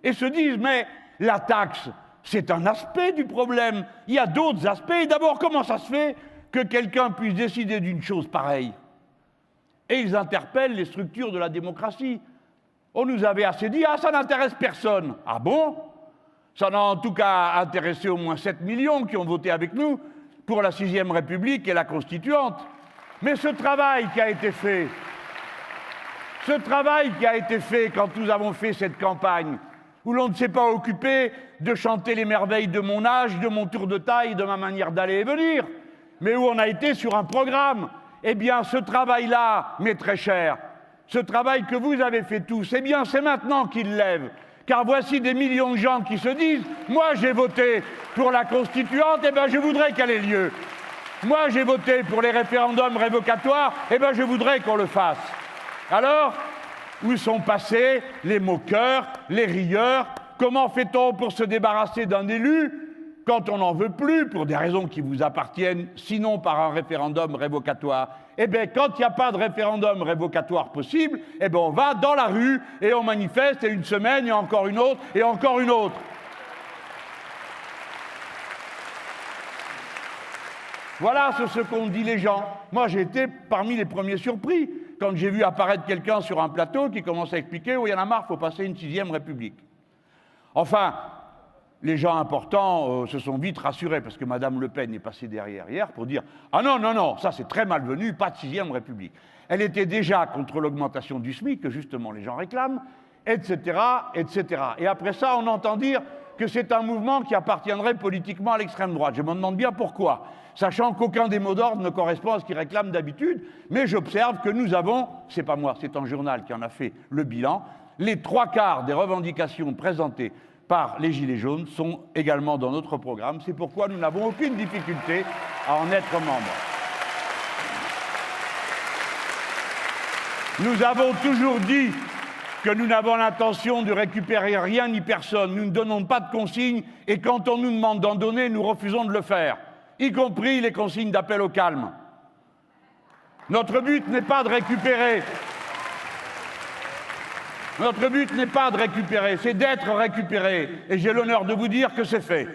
et se disent « mais la taxe, c'est un aspect du problème, il y a d'autres aspects. Et d'abord, comment ça se fait que quelqu'un puisse décider d'une chose pareille ?» Et ils interpellent les structures de la démocratie. On nous avait assez dit « ah, ça n'intéresse personne ». Ah bon? Ça n'a en tout cas intéressé au moins 7 millions qui ont voté avec nous pour la 6e République et la Constituante. Mais ce travail qui a été fait quand nous avons fait cette campagne, où l'on ne s'est pas occupé de chanter les merveilles de mon âge, de mon tour de taille, de ma manière d'aller et venir, mais où on a été sur un programme, eh bien ce travail-là m'est très cher. Ce travail que vous avez fait tous, eh bien c'est maintenant qu'il lève. Car voici des millions de gens qui se disent « moi j'ai voté pour la Constituante, eh bien je voudrais qu'elle ait lieu. Moi j'ai voté pour les référendums révocatoires, eh bien je voudrais qu'on le fasse. » Alors, où sont passés les moqueurs, les rieurs? Comment fait-on pour se débarrasser d'un élu quand on n'en veut plus, pour des raisons qui vous appartiennent, sinon par un référendum révocatoire? Eh bien, quand il n'y a pas de référendum révocatoire possible, eh bien, on va dans la rue et on manifeste, et une semaine, et encore une autre, et encore une autre. Voilà ce qu'ont dit les gens. Moi, j'ai été parmi les premiers surpris quand j'ai vu apparaître quelqu'un sur un plateau qui commençait à expliquer « oh, il y en a marre, il faut passer une 6e République ». Enfin, les gens importants se sont vite rassurés, parce que Mme Le Pen est passée derrière hier pour dire « ah non, non, non, ça c'est très malvenu, pas de 6e République ». Elle était déjà contre l'augmentation du SMIC, que justement les gens réclament, etc., etc. Et après ça, on entend dire que c'est un mouvement qui appartiendrait politiquement à l'extrême droite. Je me demande bien pourquoi, sachant qu'aucun des mots d'ordre ne correspond à ce qu'ils réclament d'habitude, mais j'observe que nous avons, c'est pas moi, c'est un journal qui en a fait le bilan, les 3/4 des revendications présentées par les Gilets jaunes sont également dans notre programme. C'est pourquoi nous n'avons aucune difficulté à en être membre. Nous avons toujours dit que nous n'avons l'intention de récupérer rien ni personne. Nous ne donnons pas de consignes et quand on nous demande d'en donner, nous refusons de le faire, y compris les consignes d'appel au calme. Notre but n'est pas de récupérer. Notre but n'est pas de récupérer, c'est d'être récupéré. Et j'ai l'honneur de vous dire que c'est fait.